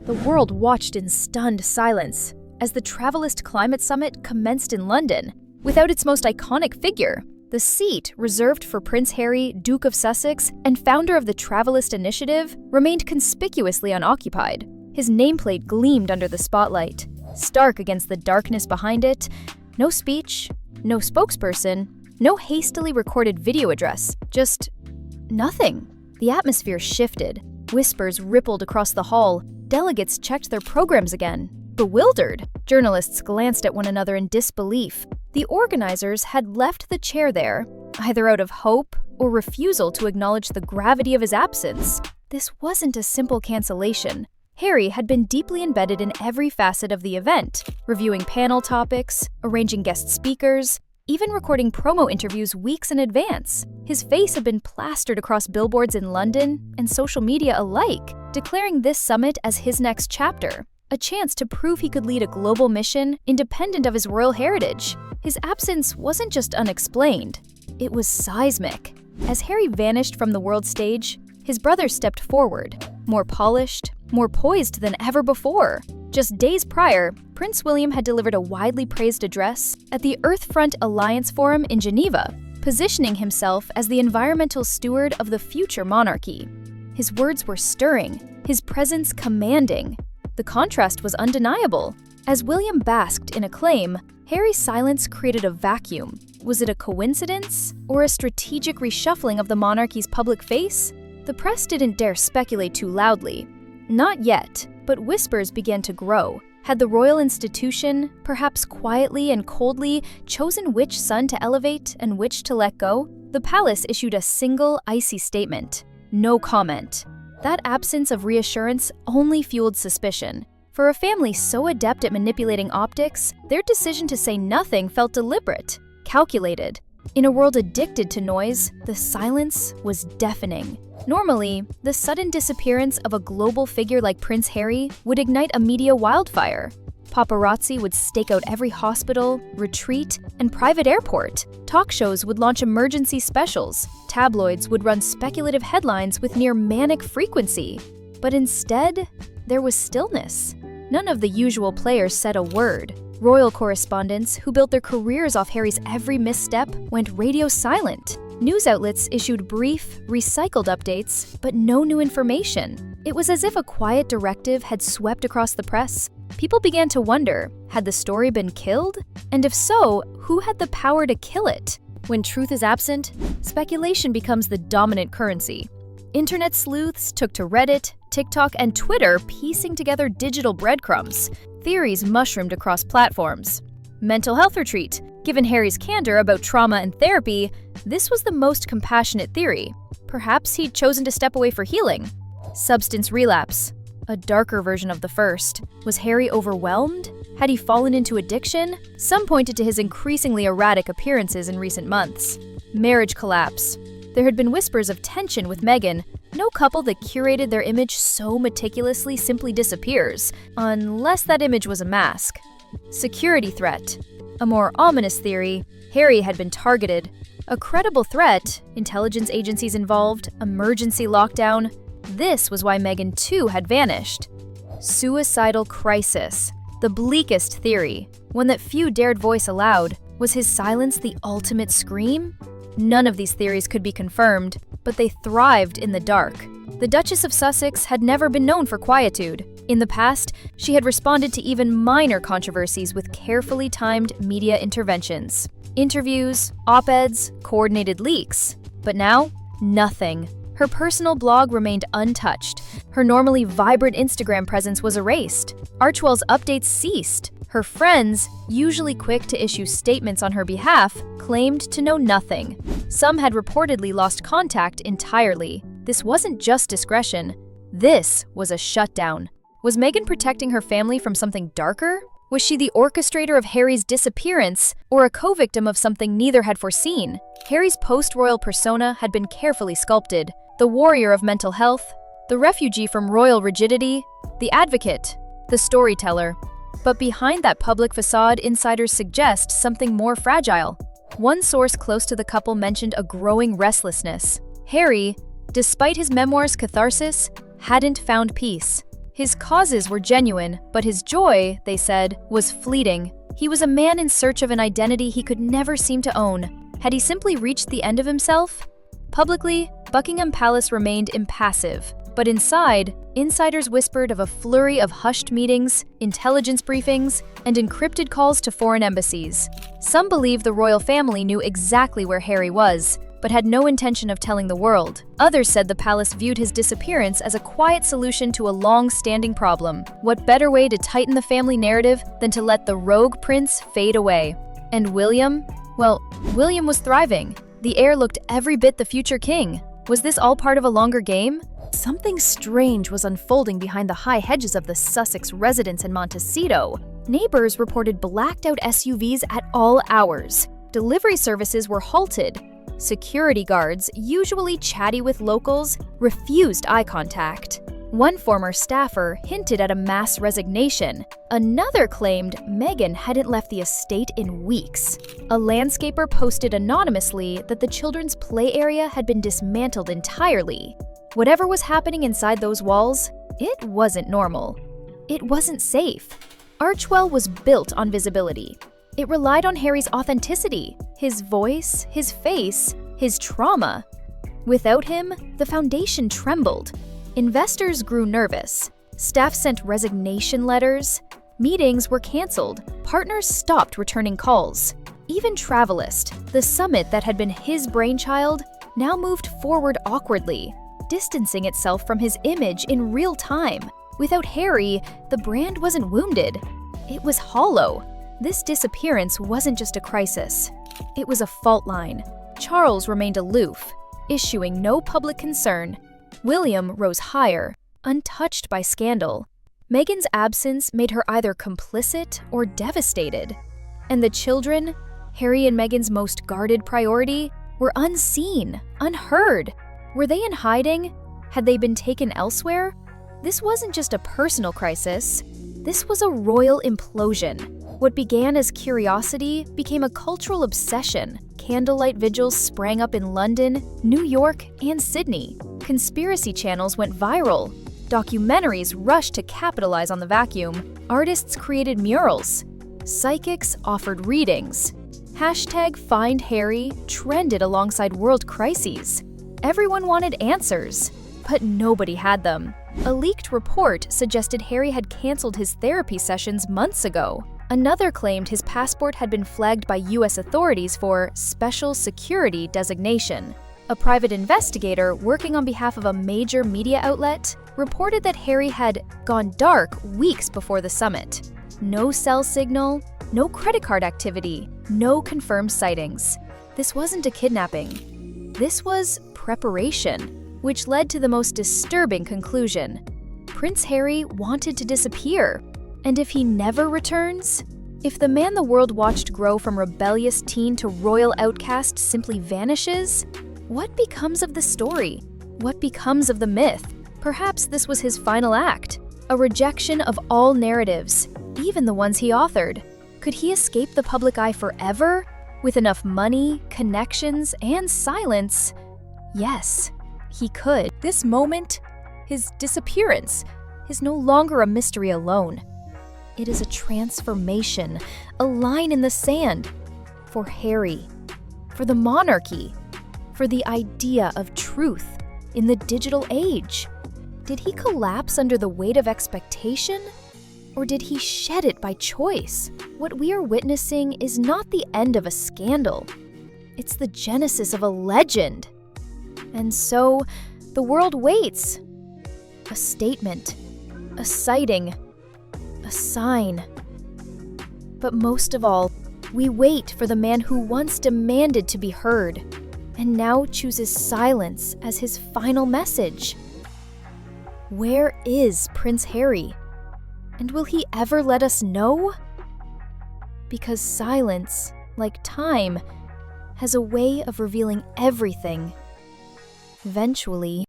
The world watched in stunned silence as the Travelist Climate Summit commenced in London. Without its most iconic figure, the seat reserved for Prince Harry, Duke of Sussex, and founder of the Travelist Initiative, remained conspicuously unoccupied. His nameplate gleamed under the spotlight, stark against the darkness behind it. No speech, no spokesperson, no hastily recorded video address, just nothing. The atmosphere shifted. Whispers rippled across the hall. Delegates checked their programs again. Bewildered, journalists glanced at one another in disbelief. The organizers had left the chair there, either out of hope or refusal to acknowledge the gravity of his absence. This wasn't a simple cancellation. Harry had been deeply embedded in every facet of the event, reviewing panel topics, arranging guest speakers, even recording promo interviews weeks in advance. His face had been plastered across billboards in London and social media alike, declaring this summit as his next chapter, a chance to prove he could lead a global mission independent of his royal heritage. His absence wasn't just unexplained, it was seismic. As Harry vanished from the world stage, his brother stepped forward, more polished, more poised than ever before. Just days prior, Prince William had delivered a widely praised address at the Earthfront Alliance Forum in Geneva, positioning himself as the environmental steward of the future monarchy. His words were stirring, his presence commanding. The contrast was undeniable. As William basked in acclaim, Harry's silence created a vacuum. Was it a coincidence or a strategic reshuffling of the monarchy's public face? The press didn't dare speculate too loudly. Not yet, but whispers began to grow. Had the royal institution, perhaps quietly and coldly, chosen which son to elevate and which to let go? The palace issued a single, icy statement: no comment. That absence of reassurance only fueled suspicion. For a family so adept at manipulating optics, their decision to say nothing felt deliberate, calculated. In a world addicted to noise, the silence was deafening. Normally, the sudden disappearance of a global figure like Prince Harry would ignite a media wildfire. Paparazzi would stake out every hospital, retreat, and private airport. Talk shows would launch emergency specials. Tabloids would run speculative headlines with near manic frequency. But instead, there was stillness. None of the usual players said a word. Royal correspondents, who built their careers off Harry's every misstep, went radio silent. News outlets issued brief, recycled updates, but no new information. It was as if a quiet directive had swept across the press. People began to wonder, had the story been killed? And if so, who had the power to kill it? When truth is absent, speculation becomes the dominant currency. Internet sleuths took to Reddit, TikTok, and Twitter, piecing together digital breadcrumbs. Theories mushroomed across platforms. Mental health retreat. Given Harry's candor about trauma and therapy, this was the most compassionate theory. Perhaps he'd chosen to step away for healing. Substance relapse. A darker version of the first. Was Harry overwhelmed? Had he fallen into addiction? Some pointed to his increasingly erratic appearances in recent months. Marriage collapse. There had been whispers of tension with Meghan. No couple that curated their image so meticulously simply disappears, unless that image was a mask. Security threat. A more ominous theory: Harry had been targeted. A credible threat: intelligence agencies involved, emergency lockdown. This was why Meghan too had vanished. Suicidal crisis. The bleakest theory, one that few dared voice aloud. Was his silence the ultimate scream? None of these theories could be confirmed, but they thrived in the dark. The Duchess of Sussex had never been known for quietude. In the past, she had responded to even minor controversies with carefully timed media interventions. Interviews, op-eds, coordinated leaks. But now, nothing. Her personal blog remained untouched. Her normally vibrant Instagram presence was erased. Archewell's updates ceased. Her friends, usually quick to issue statements on her behalf, claimed to know nothing. Some had reportedly lost contact entirely. This wasn't just discretion. This was a shutdown. Was Meghan protecting her family from something darker? Was she the orchestrator of Harry's disappearance, or a co-victim of something neither had foreseen? Harry's post-royal persona had been carefully sculpted. The warrior of mental health, the refugee from royal rigidity, the advocate, the storyteller. But behind that public facade, insiders suggest something more fragile. One source close to the couple mentioned a growing restlessness. Harry, despite his memoir's catharsis, hadn't found peace. His causes were genuine, but his joy, they said, was fleeting. He was a man in search of an identity he could never seem to own. Had he simply reached the end of himself? Publicly, Buckingham Palace remained impassive, but inside, insiders whispered of a flurry of hushed meetings, intelligence briefings, and encrypted calls to foreign embassies. Some believe the royal family knew exactly where Harry was, but had no intention of telling the world. Others said the palace viewed his disappearance as a quiet solution to a long-standing problem. What better way to tighten the family narrative than to let the rogue prince fade away? And William? Well, William was thriving. The heir looked every bit the future king. Was this all part of a longer game? Something strange was unfolding behind the high hedges of the Sussex residence in Montecito. Neighbors reported blacked-out SUVs at all hours. Delivery services were halted. Security guards, usually chatty with locals, refused eye contact. One former staffer hinted at a mass resignation. Another claimed Meghan hadn't left the estate in weeks. A landscaper posted anonymously that the children's play area had been dismantled entirely. Whatever was happening inside those walls, it wasn't normal. It wasn't safe. Archwell was built on visibility. It relied on Harry's authenticity, his voice, his face, his trauma. Without him, the foundation trembled. Investors grew nervous. Staff sent resignation letters. Meetings were canceled. Partners stopped returning calls. Even Travelist, the summit that had been his brainchild, now moved forward awkwardly, distancing itself from his image in real time. Without Harry, the brand wasn't wounded. It was hollow. This disappearance wasn't just a crisis. It was a fault line. Charles remained aloof, issuing no public concern. William rose higher, untouched by scandal. Meghan's absence made her either complicit or devastated. And the children, Harry and Meghan's most guarded priority, were unseen, unheard. Were they in hiding? Had they been taken elsewhere? This wasn't just a personal crisis. This was a royal implosion. What began as curiosity became a cultural obsession. Candlelight vigils sprang up in London, New York, and Sydney. Conspiracy channels went viral. Documentaries rushed to capitalize on the vacuum. Artists created murals. Psychics offered readings. #FindHarry trended alongside world crises. Everyone wanted answers, but nobody had them. A leaked report suggested Harry had canceled his therapy sessions months ago. Another claimed his passport had been flagged by U.S. authorities for special security designation. A private investigator working on behalf of a major media outlet reported that Harry had gone dark weeks before the summit. No cell signal, no credit card activity, no confirmed sightings. This wasn't a kidnapping. This was preparation, which led to the most disturbing conclusion. Prince Harry wanted to disappear. And if he never returns? If the man the world watched grow from rebellious teen to royal outcast simply vanishes? What becomes of the story? What becomes of the myth? Perhaps this was his final act, a rejection of all narratives, even the ones he authored. Could he escape the public eye forever? With enough money, connections, and silence? Yes, he could. This moment, his disappearance, is no longer a mystery alone. It is a transformation, a line in the sand, for Harry, for the monarchy, for the idea of truth in the digital age. Did he collapse under the weight of expectation? Or did he shed it by choice? What we are witnessing is not the end of a scandal. It's the genesis of a legend. And so, the world waits. A statement, a sighting, a sign. But most of all, we wait for the man who once demanded to be heard, and now chooses silence as his final message. Where is Prince Harry? And will he ever let us know? Because silence, like time, has a way of revealing everything. Eventually,